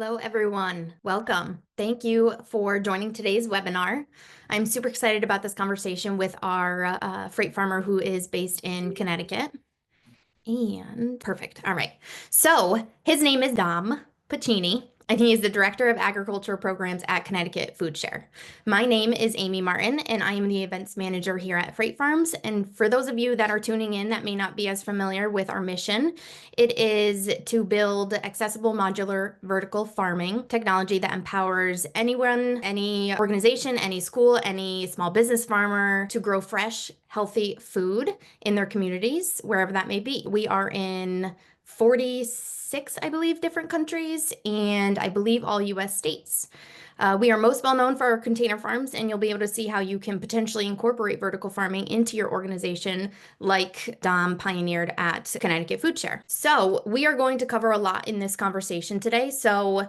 Hello, everyone. Welcome. Thank you for joining today's webinar. I'm super excited about this conversation with our freight farmer who is based in Connecticut. And perfect. All right. So his name is Dom Pacini, and he is the Director of Agriculture Programs at Connecticut Foodshare. My name is Amy Martin, and I am the Events Manager here at Freight Farms. And for those of you that are tuning in that may not be as familiar with our mission, it is to build accessible modular vertical farming technology that empowers anyone, any organization, any school, any small business farmer to grow fresh, healthy food in their communities, wherever that may be. We are in 46, I believe, different countries, and I believe all US states. We are most well known for our container farms, and you'll be able to see how you can potentially incorporate vertical farming into your organization like Dom pioneered at Connecticut Foodshare. So we are going to cover a lot in this conversation today. So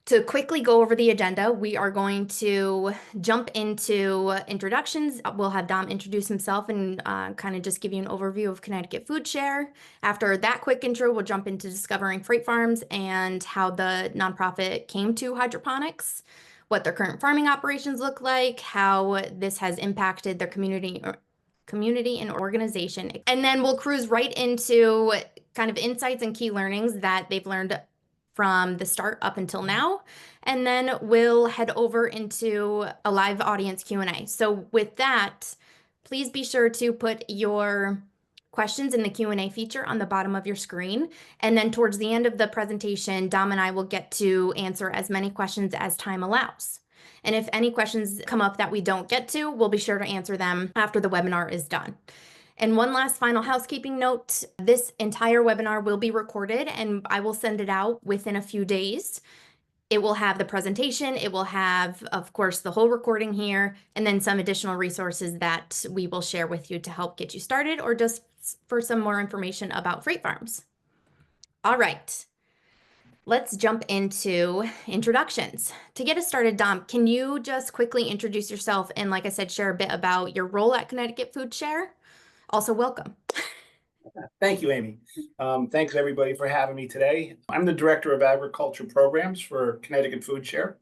to quickly go over the agenda, we are going to jump into introductions. We'll have Dom introduce himself and kind of just give you an overview of Connecticut Foodshare. After that quick intro, we'll jump into discovering freight farms and how the nonprofit came to hydroponics, what their current farming operations look like, how this has impacted their community and organization. And then we'll cruise right into kind of insights and key learnings that they've learned from the start up until now, and then we'll head over into a live audience Q&A. So with that, please be sure to put your questions in the Q&A feature on the bottom of your screen, and then towards the end of the presentation, Dom and I will get to answer as many questions as time allows. And if any questions come up that we don't get to, we'll be sure to answer them after the webinar is done. And one last final housekeeping note, this entire webinar will be recorded and I will send it out within a few days. It will have the presentation, it will have, of course, the whole recording here, and then some additional resources that we will share with you to help get you started or just for some more information about freight farms. All right, let's jump into introductions. To get us started, Dom, can you just quickly introduce yourself and, like I said, share a bit about your role at Connecticut Foodshare? Also, welcome. Thank you, Amy. Thanks, everybody, for having me today. I'm the Director of Agriculture Programs for Connecticut Foodshare.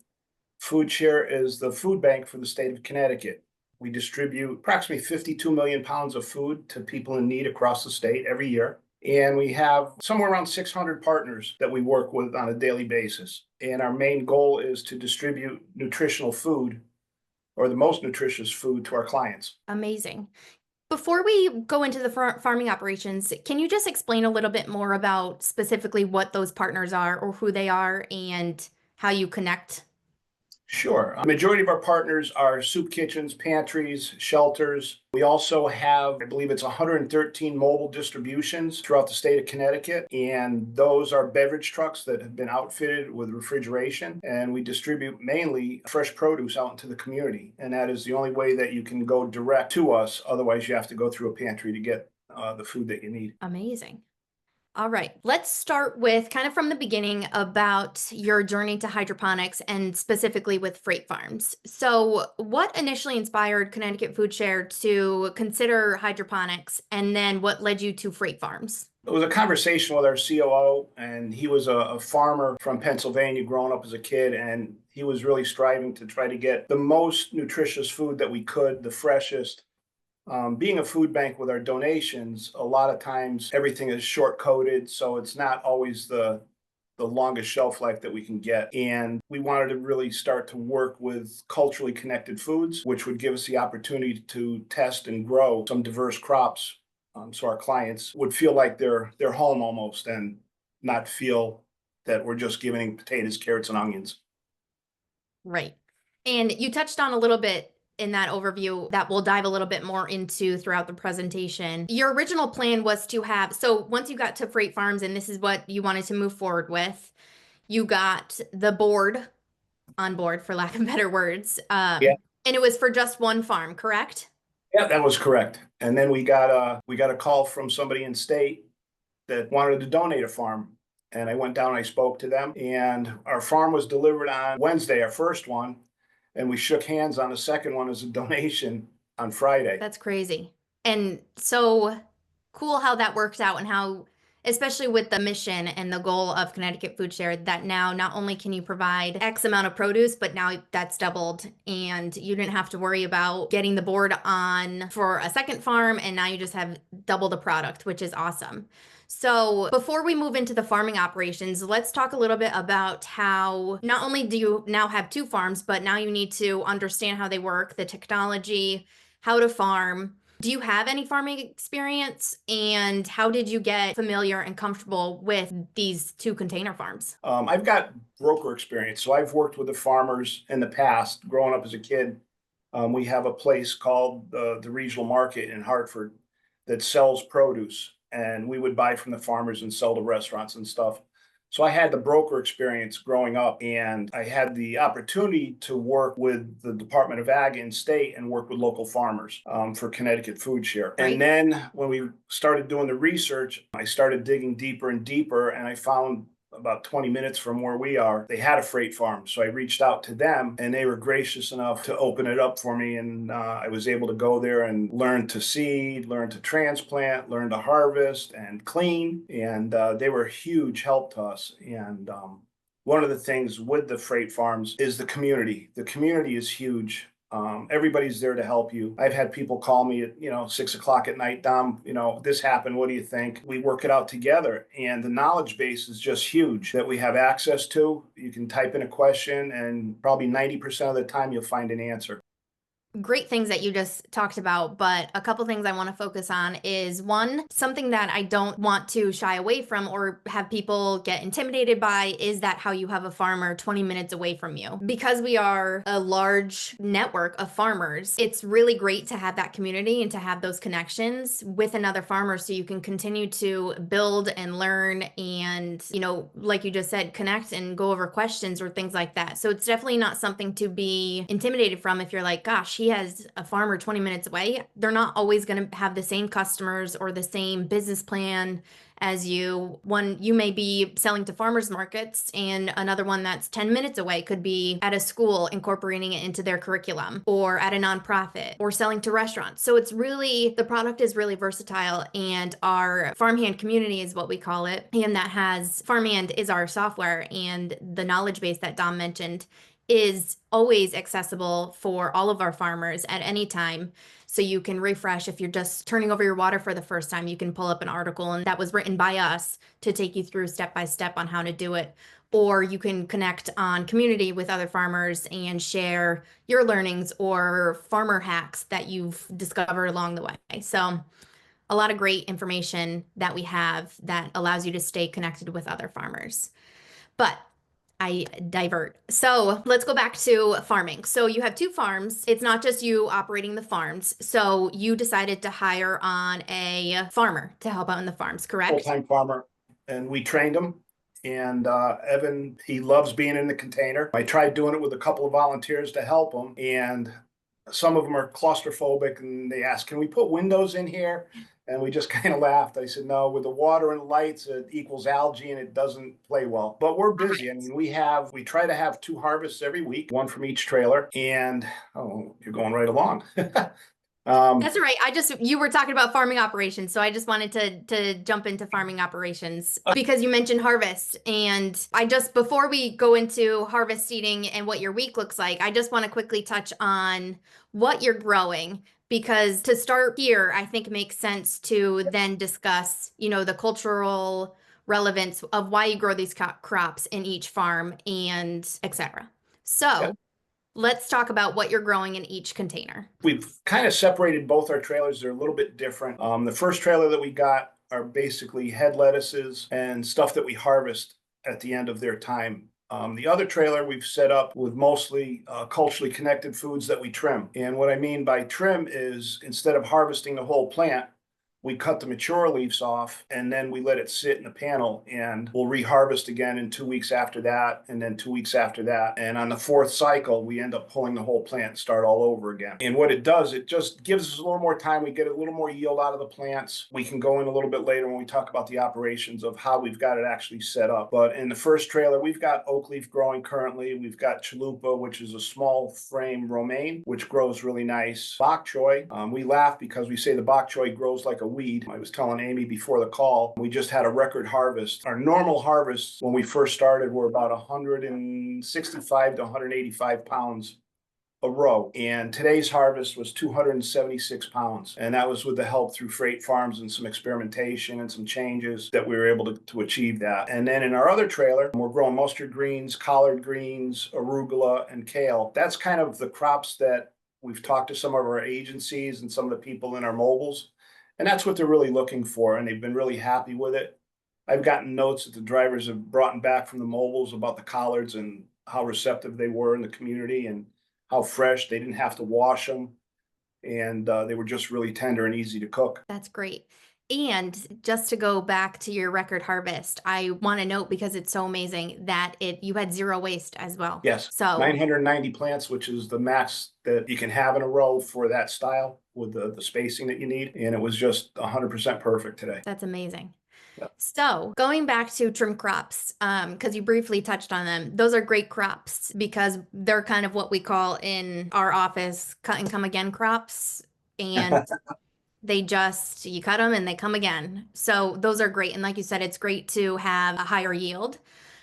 Foodshare is the food bank for the state of Connecticut. We distribute approximately 52 million pounds of food to people in need across the state every year. And we have somewhere around 600 partners that we work with on a daily basis. And our main goal is to distribute nutritional food, or the most nutritious food, to our clients. Amazing. Before we go into the farming operations, can you just explain a little bit more about specifically what those partners are or who they are and how you connect? Sure. A majority of our partners are soup kitchens, pantries, shelters. We also have, I believe it's 113 mobile distributions throughout the state of Connecticut. And those are beverage trucks that have been outfitted with refrigeration. And we distribute mainly fresh produce out into the community. And that is the only way that you can go direct to us. Otherwise, you have to go through a pantry to get the food that you need. Amazing. All right, let's start with kind of from the beginning about your journey to hydroponics and specifically with freight farms. So what initially inspired Connecticut Foodshare to consider hydroponics, and then what led you to freight farms? It was a conversation with our COO, and he was a farmer from Pennsylvania growing up as a kid, and he was really striving to try to get the most nutritious food that we could, the freshest. Being a food bank with our donations, a lot of times everything is short coated, so it's not always the longest shelf life that we can get. And we wanted to really start to work with culturally connected foods, which would give us the opportunity to test and grow some diverse crops, so our clients would feel like they're home almost and not feel that we're just giving potatoes, carrots, and onions. Right. And you touched on a little bit in that overview that we'll dive a little bit more into throughout the presentation. Your original plan was to have, so once you got to freight farms and this is what you wanted to move forward with, you got the board on board, for lack of better words. Yeah. And it was for just one farm, correct? Yeah, that was correct. And then we got a call from somebody in state that wanted to donate a farm. And I went down and I spoke to them, and our farm was delivered on Wednesday, our first one. And we shook hands on the second one as a donation on Friday. That's crazy. And so cool how that worked out and how especially with the mission and the goal of Connecticut Foodshare, that now not only can you provide X amount of produce, but now that's doubled and you didn't have to worry about getting the board on for a second farm. And now you just have double the product, which is awesome. So before we move into the farming operations, let's talk a little bit about how not only do you now have 2 farms, but now you need to understand how they work, the technology, how to farm. Do you have any farming experience, and how did you get familiar and comfortable with these 2 container farms? I've got broker experience, so I've worked with the farmers in the past. Growing up as a kid, we have a place called the Regional Market in Hartford that sells produce, and we would buy from the farmers and sell to restaurants and stuff. So I had the broker experience growing up, and I had the opportunity to work with the Department of Ag in state and work with local farmers for Connecticut Foodshare. Great. And then when we started doing the research, I started digging deeper and deeper, and I found about 20 minutes from where we are, they had a freight farm. So I reached out to them and they were gracious enough to open it up for me. And I was able to go there and learn to seed, learn to transplant, learn to harvest and clean. And they were a huge help to us. And one of the things with the freight farms is the community. The community is huge. Everybody's there to help you. I've had people call me at 6 o'clock at night. Dom, this happened. What do you think? We work it out together, and the knowledge base is just huge that we have access to. You can type in a question, and probably 90% of the time you'll find an answer. Great things that you just talked about, but a couple things I want to focus on is one, something that I don't want to shy away from or have people get intimidated by is that how you have a farmer 20 minutes away from you. Because we are a large network of farmers, it's really great to have that community and to have those connections with another farmer so you can continue to build and learn and, like you just said, connect and go over questions or things like that. So it's definitely not something to be intimidated from if you're like, gosh, he has a farmer 20 minutes away. They're not always going to have the same customers or the same business plan as you. One, you may be selling to farmers markets, and another one that's 10 minutes away could be at a school incorporating it into their curriculum, or at a nonprofit, or selling to restaurants. So it's really, the product is really versatile, and our farmhand community is what we call it. And that has, farmhand is our software, and the knowledge base that Dom mentioned is always accessible for all of our farmers at any time. So you can refresh if you're just turning over your water for the first time, you can pull up an article and that was written by us to take you through step by step on how to do it. Or you can connect on community with other farmers and share your learnings or farmer hacks that you've discovered along the way. So a lot of great information that we have that allows you to stay connected with other farmers. But I divert. So let's go back to farming. So you have 2 farms. It's not just you operating the farms. So you decided to hire on a farmer to help out in the farms, correct? Full-time farmer, and we trained him. And Evan, he loves being in the container. I tried doing it with a couple of volunteers to help him, and some of them are claustrophobic, and they asked, "Can we put windows in here?" And we just kind of laughed. I said, "No, with the water and lights, it equals algae and it doesn't play well." But we're busy. I mean, we try to have 2 harvests every week, one from each trailer. And you're going right along. That's all right. You were talking about farming operations, so I just wanted to jump into farming operations because you mentioned harvest. And before we go into harvest seeding and what your week looks like, I just want to quickly touch on what you're growing, because to start here, I think it makes sense to then discuss, the cultural relevance of why you grow these crops in each farm and etc. So Yeah. let's talk about what you're growing in each container. We've kind of separated both our trailers. They're a little bit different. The first trailer that we got are basically head lettuces and stuff that we harvest at the end of their time. The other trailer we've set up with mostly culturally connected foods that we trim. And what I mean by trim is instead of harvesting the whole plant, we cut the mature leaves off and then we let it sit in a panel, and we'll reharvest again in 2 weeks after that, and then 2 weeks after that. And on the 4th cycle, we end up pulling the whole plant, start all over again. And what it does, it just gives us a little more time. We get a little more yield out of the plants. We can go in a little bit later when we talk about the operations of how we've got it actually set up. But in the first trailer, we've got oak leaf growing currently. We've got chalupa, which is a small frame romaine, which grows really nice. Bok choy, we laugh because we say the bok choy grows like a weed. I was telling Amy before the call, we just had a record harvest. Our normal harvests when we first started were about 165 to 185 pounds a row. And today's harvest was 276 pounds. And that was with the help through Freight Farms and some experimentation and some changes that we were able to achieve that. And then in our other trailer, we're growing mustard greens, collard greens, arugula, and kale. That's kind of the crops that we've talked to some of our agencies and some of the people in our mobiles. And that's what they're really looking for. And they've been really happy with it. I've gotten notes that the drivers have brought back from the mobiles about the collards and how receptive they were in the community and how fresh. They didn't have to wash them, and they were just really tender and easy to cook. That's great. And just to go back to your record harvest, I want to note because it's so amazing that you had zero waste as well. Yes, So 990 plants, which is the max that you can have in a row for that style with the spacing that you need, and it was just 100% perfect today. that's amazing. Yeah. So going back to trim crops, because you briefly touched on them, those are great crops because they're kind of what we call in our office cut and come again crops. And you cut them and they come again. So those are great. And like you said, it's great to have a higher yield.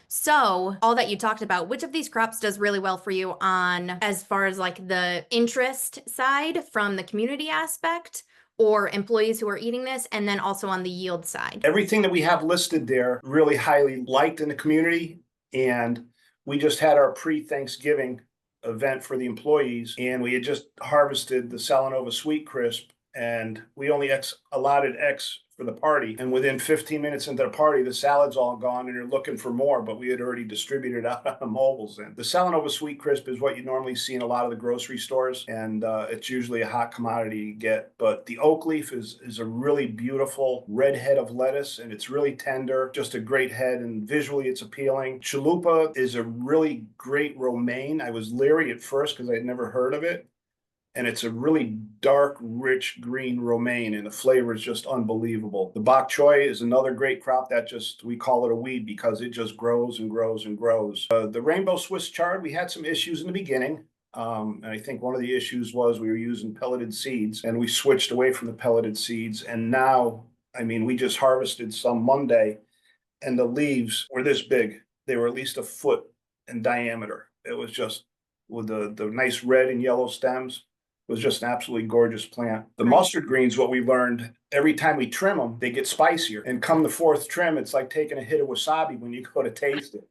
So all that you talked about, which of these crops does really well for you on as far as like the interest side from the community aspect or employees who are eating this, and then also on the yield side? Everything that we have listed there really highly liked in the community, and we just had our pre-Thanksgiving event for the employees, and we had just harvested the Salanova Sweet Crisp, and we only allotted X for the party. And within 15 minutes into the party, the salad's all gone and you're looking for more, but we had already distributed out on the mobiles. And the Salanova Sweet Crisp is what you normally see in a lot of the grocery stores, and it's usually a hot commodity to get. But the oak leaf is a really beautiful red head of lettuce, and it's really tender, just a great head, and visually it's appealing. Chalupa is a really great romaine. I was leery at first because I'd never heard of it. And it's a really dark, rich green romaine, and the flavor is just unbelievable. The bok choy is another great crop that we call it a weed because it just grows and grows and grows. The rainbow Swiss chard, we had some issues in the beginning. And I think one of the issues was we were using pelleted seeds, and we switched away from the pelleted seeds. And now, I mean, we just harvested some Monday, and the leaves were this big. They were at least a foot in diameter. It was just with the nice red and yellow stems. Was just an absolutely gorgeous plant. The mustard greens, what we learned, every time we trim them, they get spicier. And come the fourth trim, it's like taking a hit of wasabi when you go to taste it,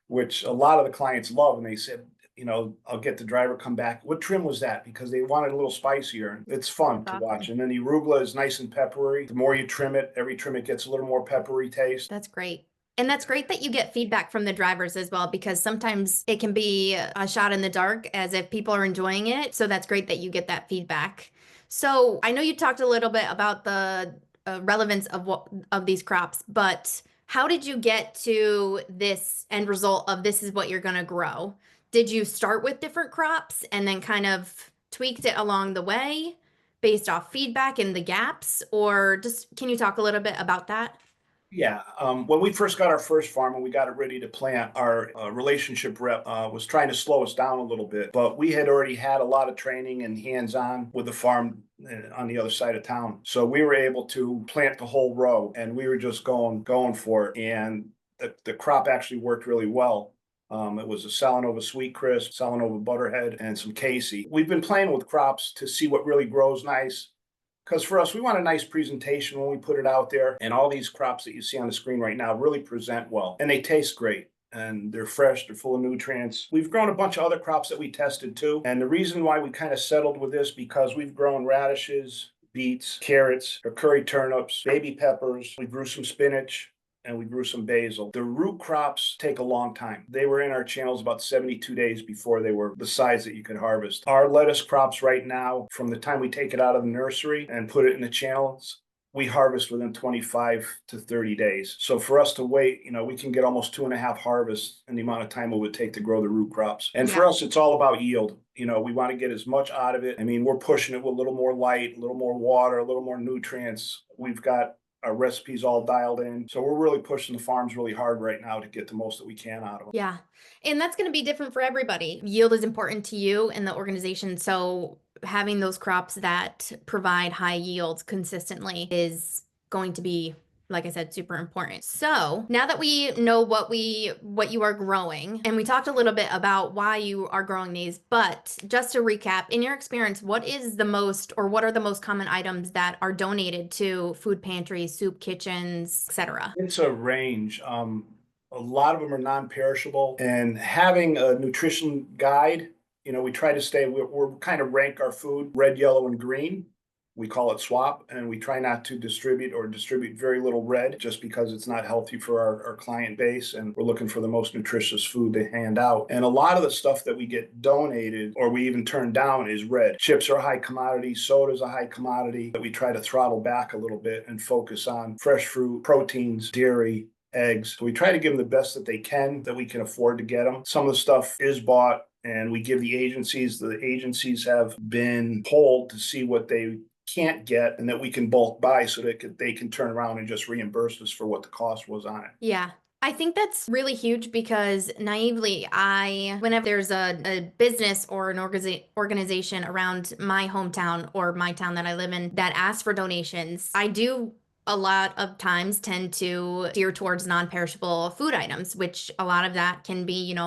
which a lot of the clients love. And they said, I'll get the driver come back. What trim was that? Because they wanted a little spicier. It's fun to watch. And then the arugula is nice and peppery. The more you trim it, every trim it gets a little more peppery taste. That's great. And that's great that you get feedback from the drivers as well, because sometimes it can be a shot in the dark as if people are enjoying it. So that's great that you get that feedback. So I know you talked a little bit about the relevance of these crops, but how did you get to this end result of this is what you're going to grow? Did you start with different crops and then kind of tweaked it along the way based off feedback and the gaps? Or just can you talk a little bit about that? Yeah, when we first got our first farm and we got it ready to plant, our relationship rep was trying to slow us down a little bit, but we had already had a lot of training and hands-on with the farm on the other side of town. So we were able to plant the whole row, and we were just going for it. And the crop actually worked really well. It was a Salanova Sweet Crisp, Salanova Butterhead, and some Casey. We've been playing with crops to see what really grows nice. Because for us, we want a nice presentation when we put it out there. And all these crops that you see on the screen right now really present well. And they taste great. And they're fresh, they're full of nutrients. We've grown a bunch of other crops that we tested too. And the reason why we kind of settled with this, because we've grown radishes, beets, carrots, or curry turnips, baby peppers. We grew some spinach, and we grew some basil. The root crops take a long time. They were in our channels about 72 days before they were the size that you could harvest. Our lettuce crops right now, from the time we take it out of the nursery and put it in the channels, we harvest within 25 to 30 days. So for us to wait, we can get almost 2.5 harvests in the amount of time it would take to grow the root crops. And for us, it's all about yield. We want to get as much out of it. I mean, we're pushing it with a little more light, a little more water, a little more nutrients. We've got our recipes all dialed in. So we're really pushing the farms really hard right now to get the most that we can out of them. Yeah. And that's going to be different for everybody. Yield is important to you and the organization. So having those crops that provide high yields consistently is going to be, like I said, super important. So now that we know what you are growing, and we talked a little bit about why you are growing these, but just to recap, in your experience, what are the most common items that are donated to food pantries, soup kitchens, etc.? It's a range. A lot of them are non-perishable, and having a nutrition guide, we try to we're kind of rank our food red, yellow, and green. We call it swap, and we try not to distribute very little red just because it's not healthy for our client base. And we're looking for the most nutritious food to hand out. And a lot of the stuff that we get donated or we even turn down is red. Chips are a high commodity, soda's a high commodity, that we try to throttle back a little bit and focus on fresh fruit, proteins, dairy, eggs. So we try to give them the best that they can, that we can afford to get them. Some of the stuff is bought and we give the agencies have been polled to see what they can't get and that we can bulk buy so that they can turn around and just reimburse us for what the cost was on it. Yeah. I think that's really huge because naively, whenever there's a business or an organization around my hometown or my town that I live in that asks for donations, I do a lot of times tend to steer towards non-perishable food items, which a lot of that can be,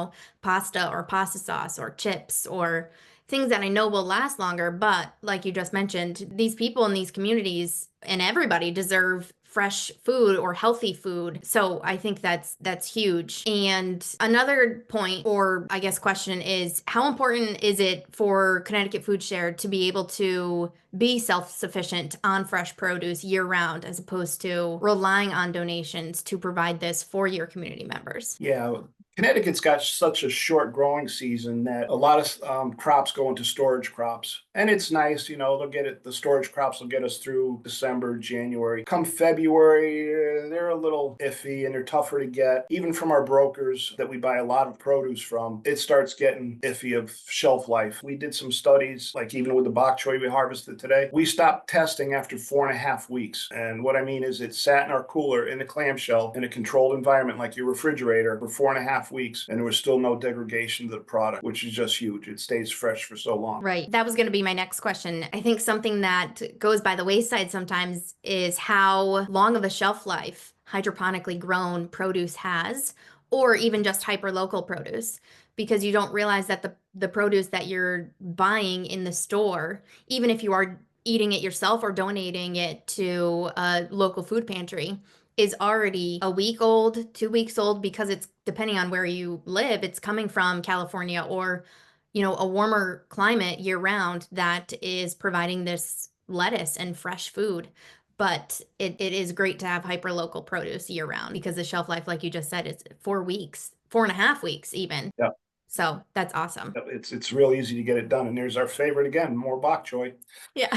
pasta or pasta sauce or chips or things that I know will last longer. But like you just mentioned, these people in these communities and everybody deserve fresh food or healthy food. So I think that's huge. And another point, or I guess question, is how important is it for Connecticut Foodshare to be able to be self-sufficient on fresh produce year round as opposed to relying on donations to provide this for your community members? Yeah, Connecticut's got such a short growing season that a lot of crops go into storage crops. And it's nice, the storage crops will get us through December, January. Come February, they're a little iffy and they're tougher to get. Even from our brokers that we buy a lot of produce from, it starts getting iffy of shelf life. We did some studies, like even with the bok choy we harvested today, we stopped testing after 4.5 weeks. And what I mean is it sat in our cooler in a clamshell in a controlled environment like your refrigerator for 4.5 weeks, and there was still no degradation to the product, which is just huge. It stays fresh for so long. Right. That was going to be my next question. I think something that goes by the wayside sometimes is how long of a shelf life hydroponically grown produce has, or even just hyperlocal produce, because you don't realize that the produce that you're buying in the store, even if you are eating it yourself or donating it to a local food pantry, is already a week old, 2 weeks old, because it's depending on where you live, it's coming from California or, a warmer climate year round that is providing this lettuce and fresh food. But it is great to have hyper-local produce year round because the shelf life, like you just said, is 4 weeks, 4.5 weeks even. Yeah. So that's awesome. It's real easy to get it done. And there's our favorite again, more bok choy. Yeah.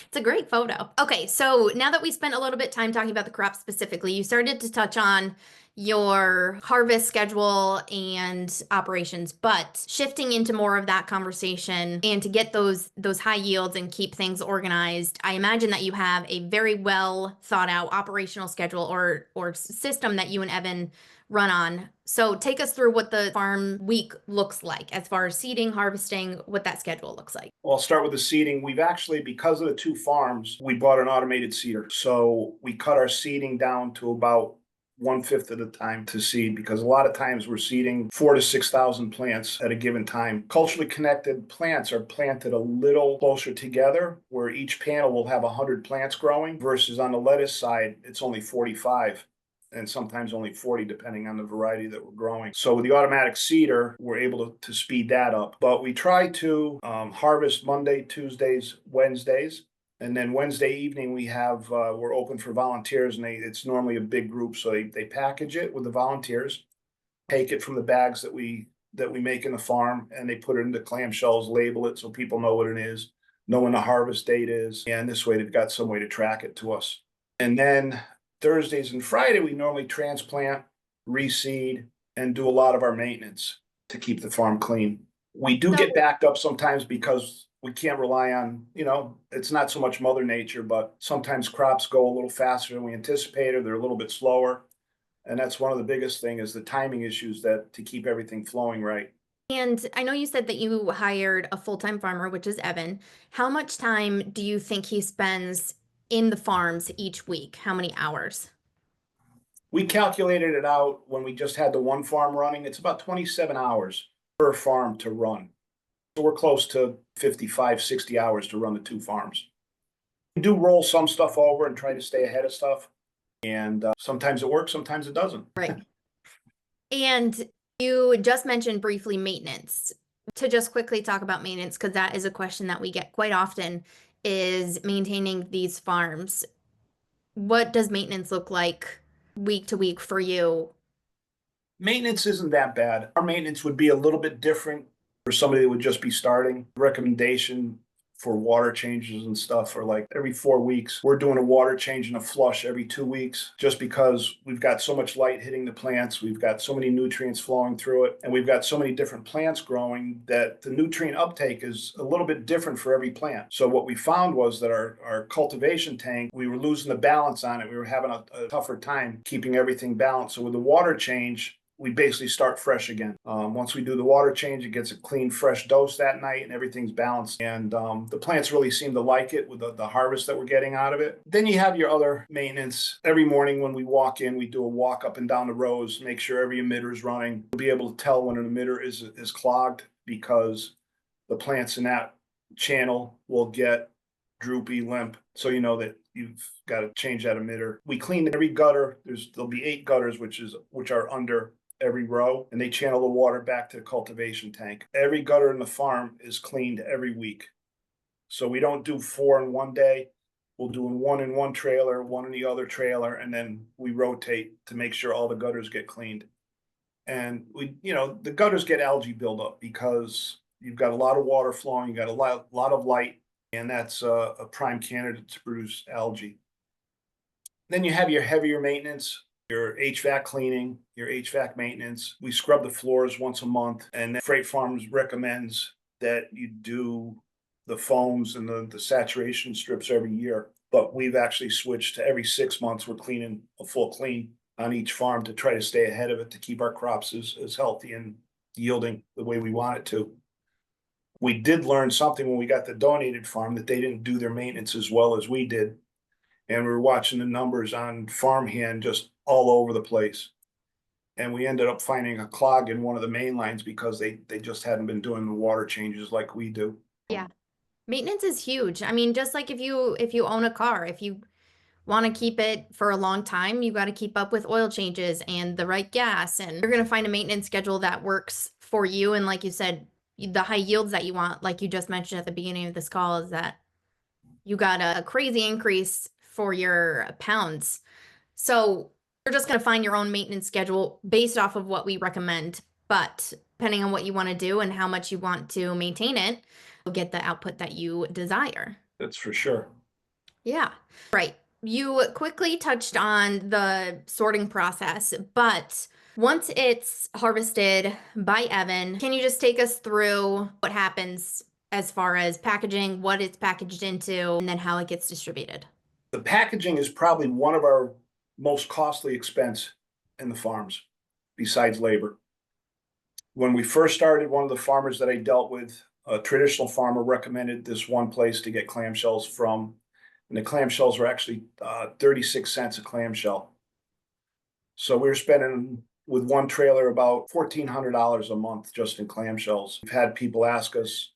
It's a great photo. Okay, so now that we spent a little bit time talking about the crop specifically, you started to touch on your harvest schedule and operations, but shifting into more of that conversation and to get those high yields and keep things organized, I imagine that you have a very well thought out operational schedule or system that you and Evan run on. So take us through what the farm week looks like as far as seeding, harvesting, what that schedule looks like. Well, I'll start with the seeding. We've actually, because of the two farms, we bought an automated seeder. So we cut our seeding down to about 1/5 of the time to seed, because a lot of times we're seeding 4,000 to 6,000 plants at a given time. Culturally connected plants are planted a little closer together, where each panel will have 100 plants growing, versus on the lettuce side, it's only 45. And sometimes only 40, depending on the variety that we're growing. So with the automatic seeder, we're able to speed that up. But we try to harvest Monday, Tuesdays, Wednesdays. And then Wednesday evening, we're open for volunteers, and it's normally a big group. So they package it with the volunteers, take it from the bags that we make in the farm, and they put it into clamshells, label it so people know what it is, know when the harvest date is. And this way, they've got some way to track it to us. And then Thursdays and Friday, we normally transplant, reseed, and do a lot of our maintenance to keep the farm clean. We do get backed up sometimes because we can't rely on, it's not so much Mother Nature, but sometimes crops go a little faster than we anticipated. They're a little bit slower. And that's one of the biggest things is the timing issues to keep everything flowing right. And I know you said that you hired a full-time farmer, which is Evan. How much time do you think he spends in the farms each week? How many hours? We calculated it out when we just had the one farm running. It's about 27 hours per farm to run. So we're close to 55, 60 hours to run the two farms. We do roll some stuff over and try to stay ahead of stuff. And sometimes it works, sometimes it doesn't. Right. And you just mentioned briefly maintenance. To just quickly talk about maintenance, because that is a question that we get quite often, is maintaining these farms. What does maintenance look like week to week for you? Maintenance isn't that bad. Our maintenance would be a little bit different for somebody that would just be starting. Recommendation for water changes and stuff are like every 4 weeks. We're doing a water change and a flush every 2 weeks just because we've got so much light hitting the plants. We've got so many nutrients flowing through it, and we've got so many different plants growing that the nutrient uptake is a little bit different for every plant. So what we found was that our cultivation tank, we were losing the balance on it. We were having a tougher time keeping everything balanced. So with the water change, we basically start fresh again. Once we do the water change, it gets a clean, fresh dose that night, and everything's balanced. And the plants really seem to like it with the harvest that we're getting out of it. Then you have your other maintenance. Every morning when we walk in, we do a walk up and down the rows, make sure every emitter is running. We'll be able to tell when an emitter is clogged because the plants in that channel will get droopy, limp. So you know that you've got to change that emitter. We clean every gutter. There'll be 8 gutters, which are under every row, and they channel the water back to the cultivation tank. Every gutter in the farm is cleaned every week. So we don't do 4 in one day. We'll do 1 in one trailer, 1 in the other trailer, and then we rotate to make sure all the gutters get cleaned. And the gutters get algae buildup because you've got a lot of water flowing, you got a lot of light, and that's a prime candidate to produce algae. Then you have your heavier maintenance, your HVAC cleaning, your HVAC maintenance. We scrub the floors once a month, and Freight Farms recommends that you do the foams and the saturation strips every year. But we've actually switched to every 6 months, we're cleaning a full clean on each farm to try to stay ahead of it to keep our crops as healthy and yielding the way we want it to. We did learn something when we got the donated farm that they didn't do their maintenance as well as we did. And we were watching the numbers on farmhand just all over the place. And we ended up finding a clog in one of the main lines because they just hadn't been doing the water changes like we do. Yeah. Maintenance is huge. I mean, just like if you own a car, if you want to keep it for a long time, you got to keep up with oil changes and the right gas, and you're going to find a maintenance schedule that works for you. And like you said, the high yields that you want, like you just mentioned at the beginning of this call, is that you got a crazy increase for your pounds. So you're just going to find your own maintenance schedule based off of what we recommend. But depending on what you want to do and how much you want to maintain it, you'll get the output that you desire. That's for sure. Yeah, right. You quickly touched on the sorting process, but once it's harvested by Evan, can you just take us through what happens as far as packaging, what it's packaged into, and then how it gets distributed? The packaging is probably one of our most costly expense in the farms, besides labor. When we first started, one of the farmers that I dealt with, a traditional farmer, recommended this one place to get clamshells from. And the clamshells were actually 36 cents a clamshell. So we were spending with one trailer about $1,400 a month just in clamshells. We've had people ask us,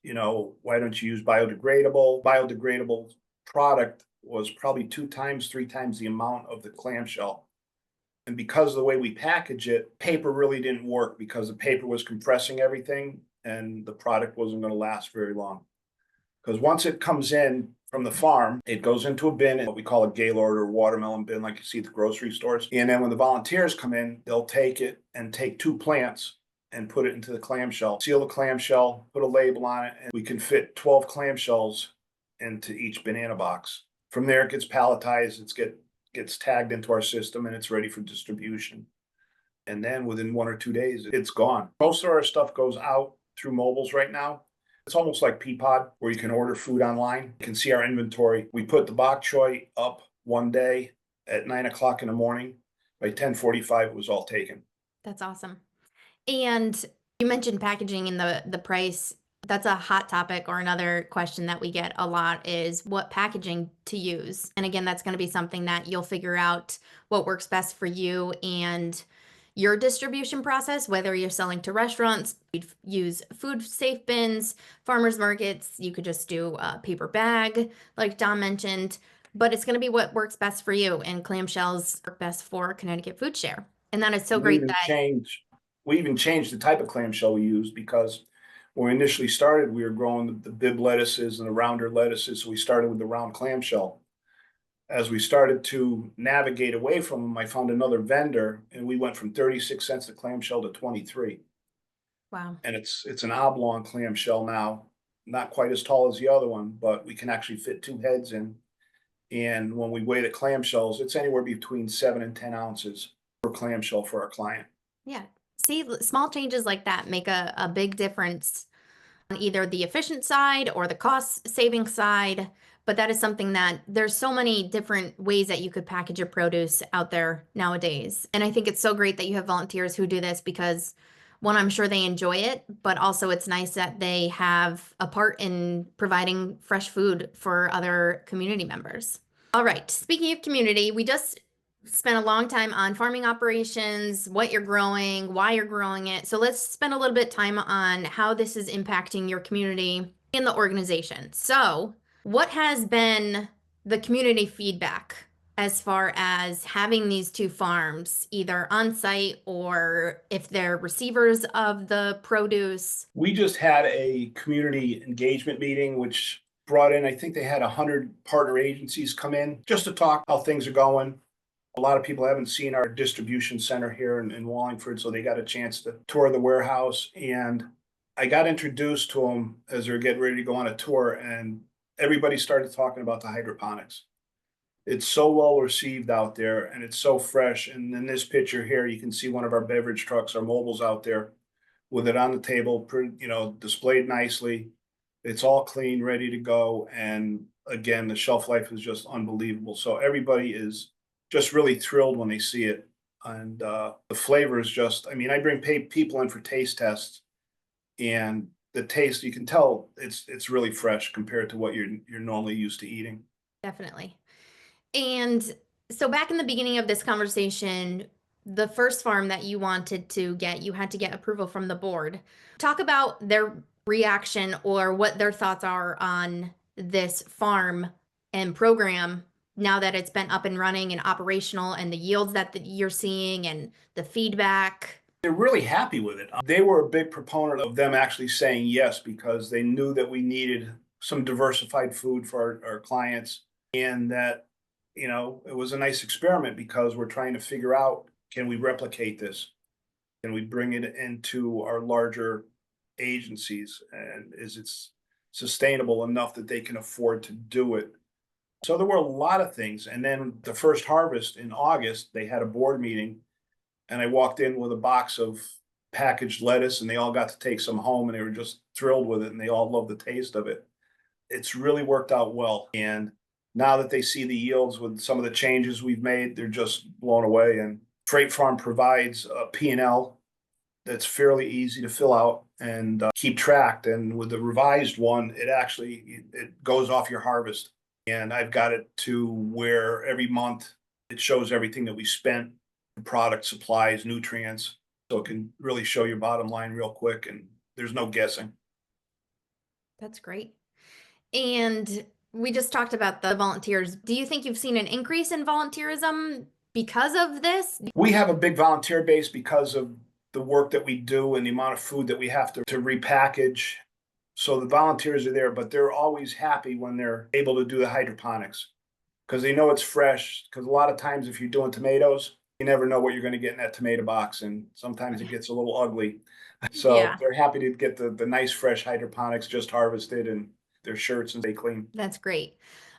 why don't you use biodegradable? Biodegradable product was probably 2 times, 3 times the amount of the clamshell. And because of the way we package it, paper really didn't work because the paper was compressing everything and the product wasn't going to last very long. Because once it comes in from the farm, it goes into a bin, what we call a Gaylord or watermelon bin, like you see at the grocery stores. And then when the volunteers come in, they'll take it and take 2 plants and put it into the clamshell, seal the clamshell, put a label on it, and we can fit 12 clamshells into each banana box. From there, it gets palletized, gets tagged into our system, and it's ready for distribution. And then within 1 or 2 days, it's gone. Most of our stuff goes out through mobiles right now. It's almost like Peapod, where you can order food online. You can see our inventory. We put the bok choy up one day at 9 o'clock in the morning. By 10:45, it was all taken. That's awesome. And You mentioned packaging and the price. That's a hot topic, or another question that we get a lot is what packaging to use. And again, that's going to be something that you'll figure out what works best for you and your distribution process, whether you're selling to restaurants, you'd use food safe bins, farmers markets, you could just do a paper bag, like Don mentioned, but it's going to be what works best for you. And clamshells work best for Connecticut Foodshare. And that is so We great even that, changed, we even changed the type of clamshell we use because when we initially started, we were growing the bib lettuces and the rounder lettuces. So we started with the round clamshell. As we started to navigate away from them, I found another vendor and we went from 36 cents a clamshell to 23. wow. And it's an oblong clamshell now, not quite as tall as the other one, but we can actually fit two heads in. And when we weigh the clamshells, it's anywhere between 7 and 10 ounces per clamshell for our client. Yeah. See, small changes like that make a big difference on either the efficient side or the cost saving side. But that is something that there's so many different ways that you could package your produce out there nowadays. And I think it's so great that you have volunteers who do this because one, I'm sure they enjoy it, but also it's nice that they have a part in providing fresh food for other community members. All right. Speaking of community, we just spent a long time on farming operations, what you're growing, why you're growing it. So let's spend a little bit of time on how this is impacting your community and the organization. So, what has been the community feedback as far as having these two farms, either on site or if they're receivers of the produce? We just had a community engagement meeting, which brought in, I think they had 100 partner agencies come in just to talk how things are going. A lot of people haven't seen our distribution center here in Wallingford, so they got a chance to tour the warehouse. And I got introduced to them as they're getting ready to go on a tour, and everybody started talking about the hydroponics. It's so well received out there, and it's so fresh. And in this picture here, you can see one of our beverage trucks, our mobiles out there with it on the table, displayed nicely. It's all clean, ready to go. And again, the shelf life is just unbelievable. So everybody is just really thrilled when they see it. And the flavor is just, I mean, I bring people in for taste tests, and the taste, you can tell it's really fresh compared to what you're normally used to eating. Definitely. And so back in the beginning of this conversation, the first farm that you wanted to get, you had to get approval from the board. Talk about their reaction or what their thoughts are on this farm and program now that it's been up and running and operational and the yields that you're seeing and the feedback. They're really happy with it. They were a big proponent of them actually saying yes because they knew that we needed some diversified food for our clients, and that, it was a nice experiment because we're trying to figure out, can we replicate this? Can we bring it into our larger agencies? And is it sustainable enough that they can afford to do it? So there were a lot of things. And then the first harvest in August, they had a board meeting, and I walked in with a box of packaged lettuce, and they all got to take some home, and they were just thrilled with it, and they all loved the taste of it. It's really worked out well. And now that they see the yields with some of the changes we've made, they're just blown away. And Freight Farm provides a P&L that's fairly easy to fill out and keep tracked. And with the revised one, it goes off your harvest. And I've got it to where every month it shows everything that we spent, product, supplies, nutrients. So it can really show your bottom line real quick, and there's no guessing. That's great. And we just talked about the volunteers. Do you think you've seen an increase in volunteerism because of this? We have a big volunteer base because of the work that we do and the amount of food that we have to repackage. So the volunteers are there, but they're always happy when they're able to do the hydroponics because they know it's fresh. Because a lot of times, if you're doing tomatoes, you never know what you're going to get in that tomato box, and sometimes it gets a little ugly. So Yeah, they're happy to get the nice fresh hydroponics just harvested, and their shirts and stay clean. that's great.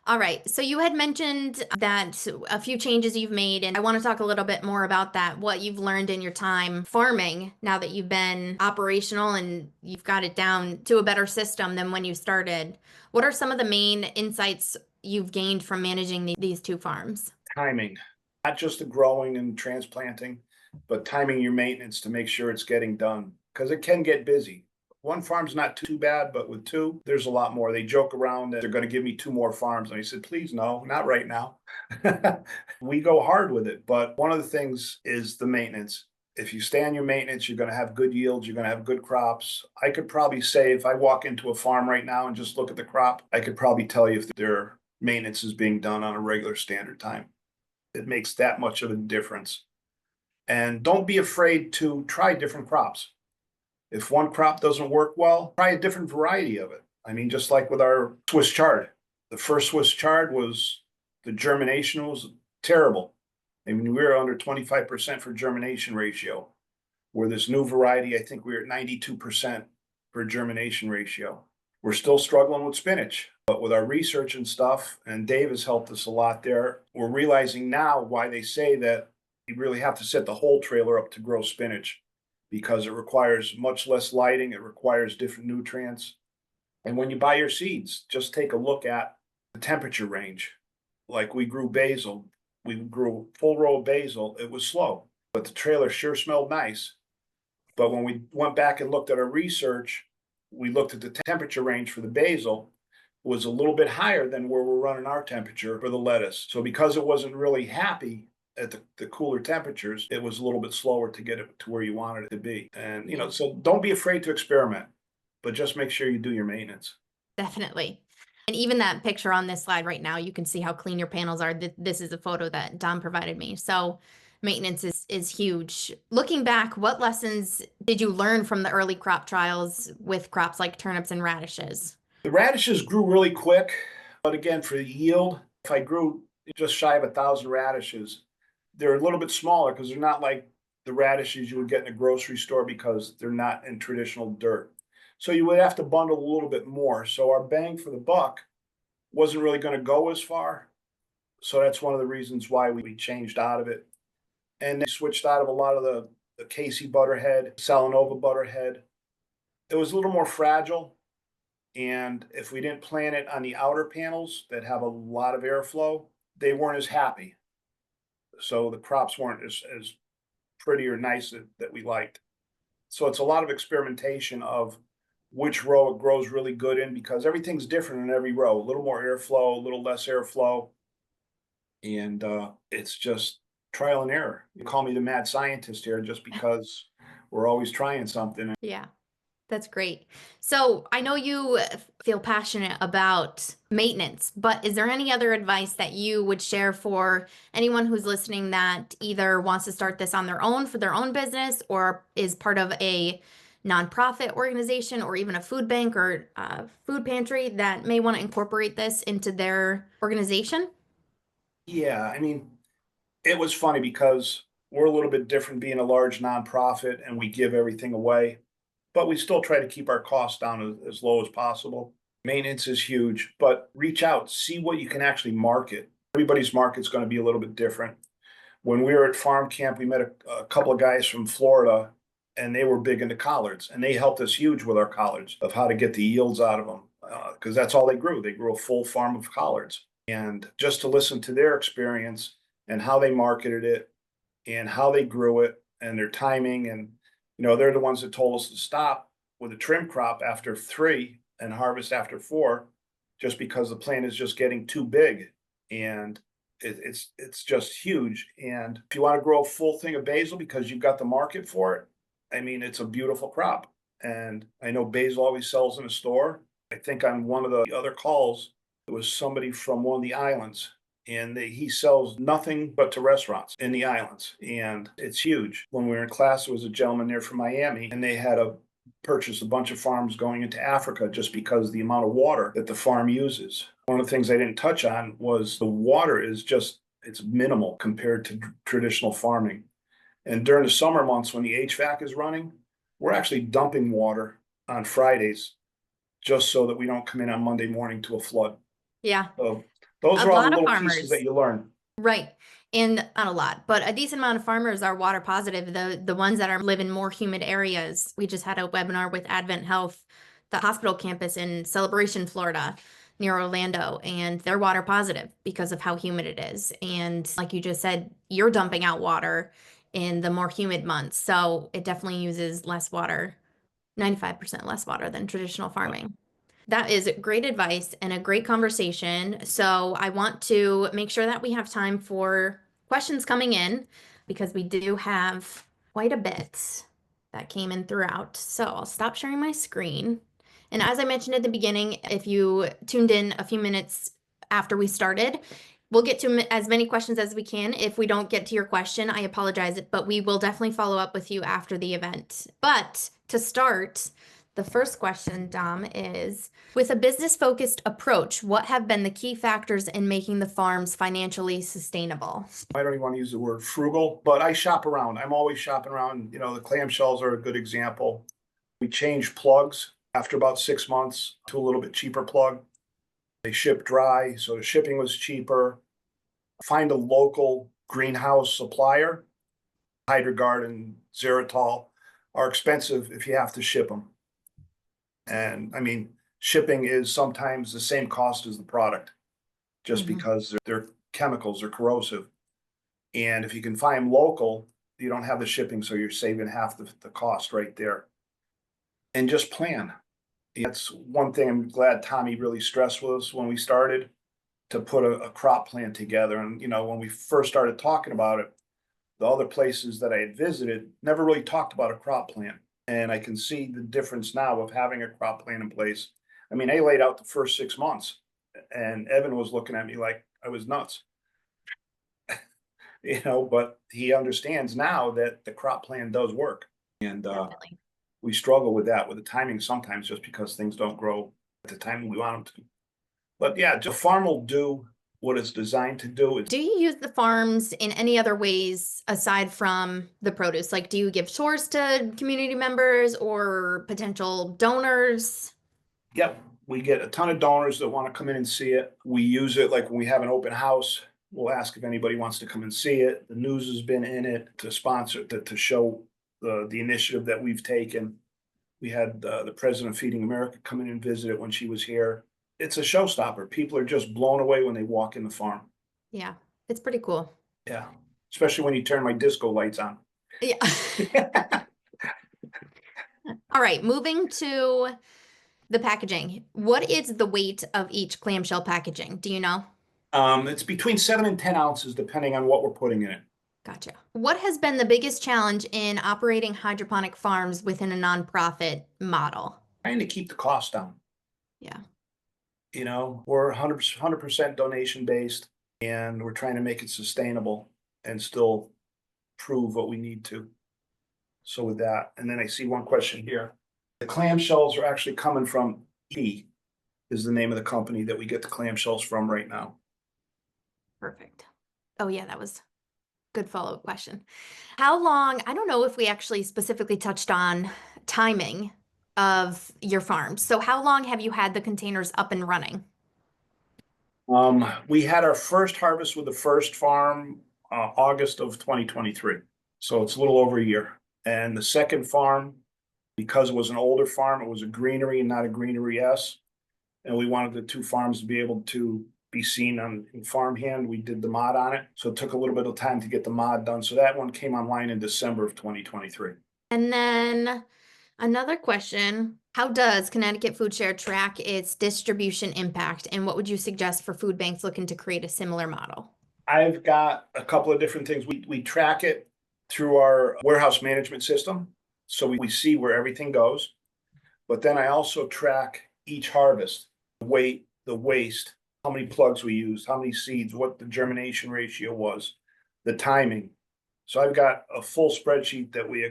All right. So you had mentioned that a few changes you've made, and I want to talk a little bit more about that, what you've learned in your time farming now that you've been operational and you've got it down to a better system than when you started. What are some of the main insights you've gained from managing these two farms? Timing, not just the growing and transplanting, but timing your maintenance to make sure it's getting done. because it can get busy. One farm's not too bad, but with two, there's a lot more. They joke around that they're going to give me two more farms. And I said, please, no, not right now. We go hard with it. But one of the things is the maintenance. If you stay on your maintenance, you're going to have good yields, you're going to have good crops. I could probably say if I walk into a farm right now and just look at the crop, I could probably tell you if their maintenance is being done on a regular standard time. It makes that much of a difference. And don't be afraid to try different crops. If one crop doesn't work well, try a different variety of it. I mean, just like with our Swiss chard, the first Swiss chard was the germination was terrible. I mean, we were under 25% for germination ratio. Where this new variety, I think we're at 92% for germination ratio. We're still struggling with spinach, but with our research and stuff, and Dave has helped us a lot there, we're realizing now why they say that you really have to set the whole trailer up to grow spinach because it requires much less lighting, it requires different nutrients. And when you buy your seeds, just take a look at the temperature range. Like we grew basil, we grew a full row of basil, it was slow, but the trailer sure smelled nice. But when we went back and looked at our research, we looked at the temperature range for the basil was a little bit higher than where we're running our temperature for the lettuce. So because it wasn't really happy at the cooler temperatures, it was a little bit slower to get it to where you wanted it to be. And, so don't be afraid to experiment, but just make sure you do your maintenance. Definitely. And even that picture on this slide right now, you can see how clean your panels are. This is a photo that Don provided me. So maintenance is huge. Looking back, what lessons did you learn from the early crop trials with crops like turnips and radishes? The radishes grew really quick, but again, for the yield, if I grew just shy of 1,000 radishes, they're a little bit smaller because they're not like the radishes you would get in a grocery store because they're not in traditional dirt. So you would have to bundle a little bit more. So our bang for the buck wasn't really going to go as far. So that's one of the reasons why we changed out of it. And they switched out of a lot of the Casey butterhead, Salanova butterhead. It was a little more fragile. And if we didn't plant it on the outer panels that have a lot of airflow, they weren't as happy. So the crops weren't as pretty or nice that we liked. So it's a lot of experimentation of which row it grows really good in because everything's different in every row. A little more airflow, a little less airflow. And it's just trial and error. You call me the mad scientist here just because we're always trying something. Yeah. That's great. So I know you feel passionate about maintenance, but is there any other advice that you would share for anyone who's listening that either wants to start this on their own for their own business or is part of a nonprofit organization or even a food bank or food pantry that may want to incorporate this into their organization? Yeah, I mean, it was funny because we're a little bit different being a large nonprofit and we give everything away, but we still try to keep our costs down as low as possible. Maintenance is huge, but reach out, see what you can actually market. Everybody's market's going to be a little bit different. When we were at farm camp, we met a couple of guys from Florida and they were big into collards and they helped us huge with our collards of how to get the yields out of them because that's all they grew. They grew a full farm of collards. And just to listen to their experience and how they marketed it and how they grew it and their timing. And, they're the ones that told us to stop with a trim crop after 3 and harvest after 4, just because the plant is just getting too big. And it's just huge. And if you want to grow a full thing of basil because you've got the market for it, I mean, it's a beautiful crop. And I know basil always sells in a store. I think on one of the other calls, it was somebody from one of the islands and he sells nothing but to restaurants in the islands. And it's huge. When we were in class, there was a gentleman there from Miami and they had to purchase a bunch of farms going into Africa just because the amount of water that the farm uses. One of the things I didn't touch on was the water is it's minimal compared to traditional farming. And during the summer months when the HVAC is running, we're actually dumping water on Fridays just so that we don't come in on Monday morning to a flood. Yeah. So those A are all the lot of little pieces farmers. that you learn. Right. And not a lot, but a decent amount of farmers are water positive. The ones that live in more humid areas. We just had a webinar with Advent Health, the hospital campus in Celebration, Florida, near Orlando, and they're water positive because of how humid it is. And like you just said, you're dumping out water in the more humid months. So it definitely uses less water 95% less water than traditional farming. That is great advice and a great conversation. So I want to make sure that we have time for questions coming in because we do have quite a bit that came in throughout. So I'll stop sharing my screen. And as I mentioned at the beginning, if you tuned in a few minutes after we started, we'll get to as many questions as we can. If we don't get to your question, I apologize, but we will definitely follow up with you after the event. But to start, the first question, Dom, is with a business-focused approach, what have been the key factors in making the farms financially sustainable? I don't even want to use the word frugal, but I shop around. I'm always shopping around. You know, the clamshells are a good example. We changed plugs after about 6 months to a little bit cheaper plug. They ship dry, so the shipping was cheaper. Find a local greenhouse supplier. Hydrogard and Xeritol are expensive if you have to ship them. And I mean, shipping is sometimes the same cost as the product, just because their chemicals are corrosive. And if you can find them local, you don't have the shipping, so you're saving half the cost right there. And just plan. That's one thing I'm glad Tommy really stressed with us when we started to put a crop plan together. And, you know, when we first started talking about it, the other places that I had visited never really talked about a crop plan. And I can see the difference now of having a crop plan in place. I mean, I laid out the first 6 months and Evan was looking at me like I was nuts. You know, but he understands now that the crop plan does work. And Definitely. we struggle with that, with the timing sometimes just because things don't grow at the time we want them to. But yeah, the farm will do what it's designed to do. Do you use the farms in any other ways aside from the produce? Like, do you give tours to community members or potential donors? Yep, we get a ton of donors that want to come in and see it. We use it like when we have an open house. We'll ask if anybody wants to come and see it. The news has been in it to sponsor, to show the initiative that we've taken. We had the president of Feeding America come in and visit it when she was here. It's a showstopper. People are just blown away when they walk in the farm. Yeah, it's pretty cool. Yeah, especially when you turn my disco lights on. Yeah. All right, moving to the packaging. What is the weight of each clamshell packaging? Do you know? It's between 7 and 10 ounces, depending on what we're putting in it. Gotcha. What has been the biggest challenge in operating hydroponic farms within a nonprofit model? Trying to keep the cost down. Yeah. You know, we're 100% donation based, and we're trying to make it sustainable and still prove what we need to. So with that, and then I see one question here. The clamshells are actually coming from is the name of the company that we get the clamshells from right now. Perfect. Oh, yeah, that was good follow-up question. How long, I don't know if we actually specifically touched on timing of your farms. So how long have you had the containers up and running? We had our first harvest with the first farm August of 2023. So it's a little over a year. And the second farm, because it was an older farm, it was a greenery and not a greenery S. And we wanted the two farms to be able to be seen in farmhand. We did the mod on it. So it took a little bit of time to get the mod done. So that one came online in December of 2023. And then another question, how does Connecticut Foodshare track its distribution impact? And what would you suggest for food banks looking to create a similar model? I've got a couple of different things. We track it through our warehouse management system. So we see where everything goes. But then I also track each harvest, the weight, the waste, how many plugs we used, how many seeds, what the germination ratio was, the timing. So I've got a full spreadsheet that we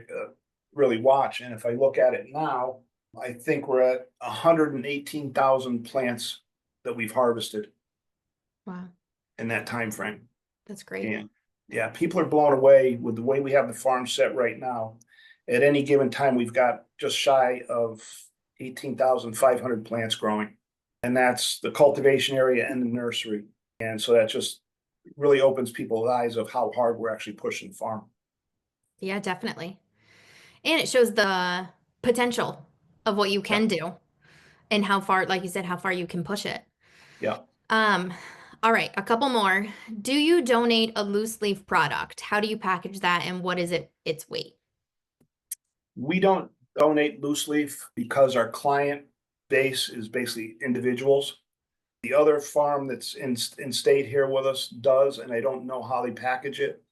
really watch. And if I look at it now, I think we're at 118,000 plants that we've harvested Wow, in that time frame. that's great. And yeah, people are blown away with the way we have the farm set right now. At any given time, we've got just shy of 18,500 plants growing. And that's the cultivation area and the nursery. And so that just really opens people's eyes of how hard we're actually pushing the farm. Yeah, definitely. And it shows the potential of what you can do and how far, like you said, how far you can push it. Yeah. All right, a couple more. Do you donate a loose leaf product? How do you package that and what is its weight? We don't donate loose leaf because our client base is basically individuals. The other farm that's in state here with us does, and I don't know how they package it.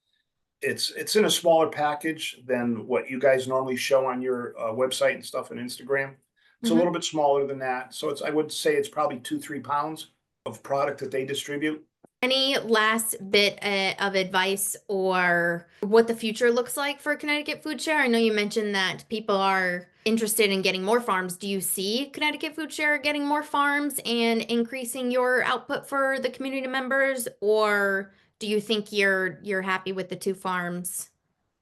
It's in a smaller package than what you guys normally show on your website and stuff and Instagram. It's a Mhm. little bit smaller than that. So I would say it's probably 2-3 pounds of product that they distribute. Any last bit of advice or what the future looks like for Connecticut Foodshare? I know you mentioned that people are interested in getting more farms. Do you see Connecticut Foodshare getting more farms and increasing your output for the community members, or do you think you're happy with the two farms?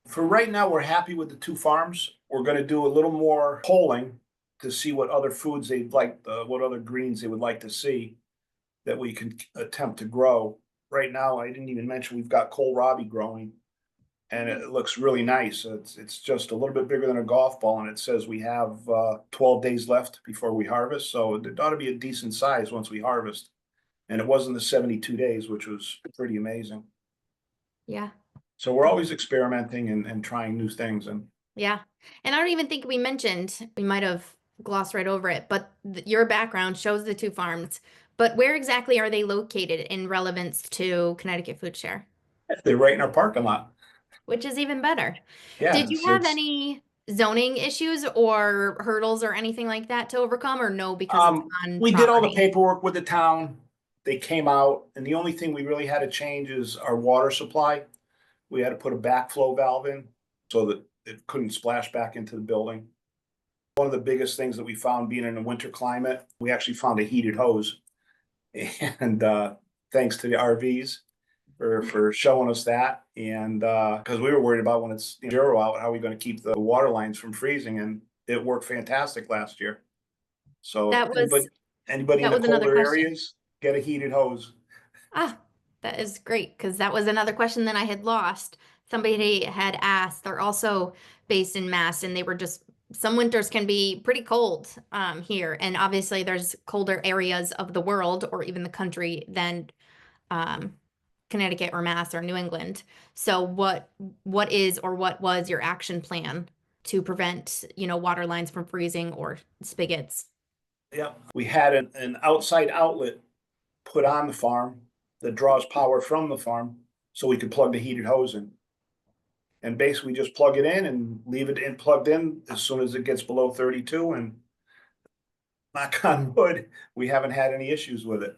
For right now, we're happy with the 2 farms. We're going to do a little more polling to see what other foods they'd like, what other greens they would like to see that we can attempt to grow. Right now, I didn't even mention we've got kohlrabi growing, and it looks really nice. It's just a little bit bigger than a golf ball, and it says we have 12 days left before we harvest. So it ought to be a decent size once we harvest. And it wasn't the 72 days, which was pretty amazing. Yeah. So we're always experimenting and trying new things. And Yeah. And I don't even think we mentioned, we might have glossed right over it, but your background shows the two farms. But where exactly are they located in relevance to Connecticut Food Share? they're right in our parking lot. Which is even better. Yeah, Did you have it's any zoning issues or hurdles or anything like that to overcome, or no, because it's on we did all the property? paperwork with the town. They came out, and the only thing we really had to change is our water supply. We had to put a backflow valve in so that it couldn't splash back into the building. One of the biggest things that we found being in a winter climate, we actually found a heated hose. And thanks to the RVs for showing us that. And because we were worried about when it's 0 out, how are we going to keep the water lines from freezing? And it worked fantastic last year. So That was anybody in that the was another colder question. areas, get a heated hose. Ah, that is great because that was another question that I had lost. Somebody had asked. They're also based in Mass, and they were just some winters can be pretty cold here, and obviously there's colder areas of the world or even the country than um, Connecticut or Mass or New England. So what is or what was your action plan to prevent, water lines from freezing or spigots? Yeah. We had an outside outlet put on the farm that draws power from the farm so we could plug the heated hose in. And basically just plug it in and leave it in plugged in as soon as it gets below 32. And knock on wood, we haven't had any issues with it.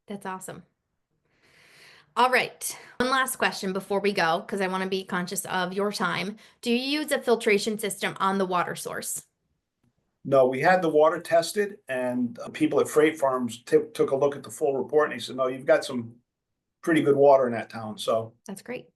That's awesome. All right. One last question before we go, because I want to be conscious of your time. Do you use a filtration system on the water source? No, we had the water tested, and people at Freight Farms took a look at the full report, and they said, no, you've got some pretty good water in that town. So, That's great.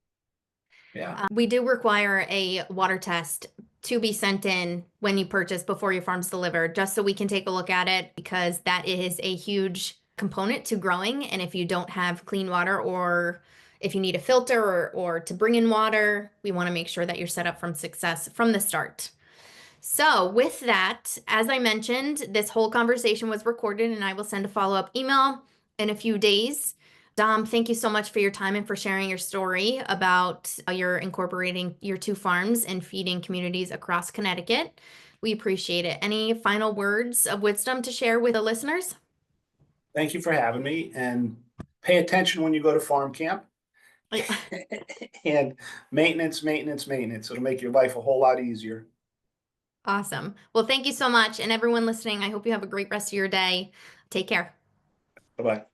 yeah. We do require a water test to be sent in when you purchase before your farm's delivered, just so we can take a look at it because that is a huge component to growing. And if you don't have clean water or if you need a filter or to bring in water, we want to make sure that you're set up from success from the start. So, with that, as I mentioned, this whole conversation was recorded and I will send a follow-up email in a few days. Dom, thank you so much for your time and for sharing your story about how you're incorporating your two farms and feeding communities across Connecticut. We appreciate it. Any final words of wisdom to share with the listeners? Thank you for having me, and pay attention when you go to farm camp. And maintenance, maintenance, maintenance. It'll make your life a whole lot easier. Awesome. Well, thank you so much. And everyone listening, I hope you have a great rest of your day. Take care. Bye bye.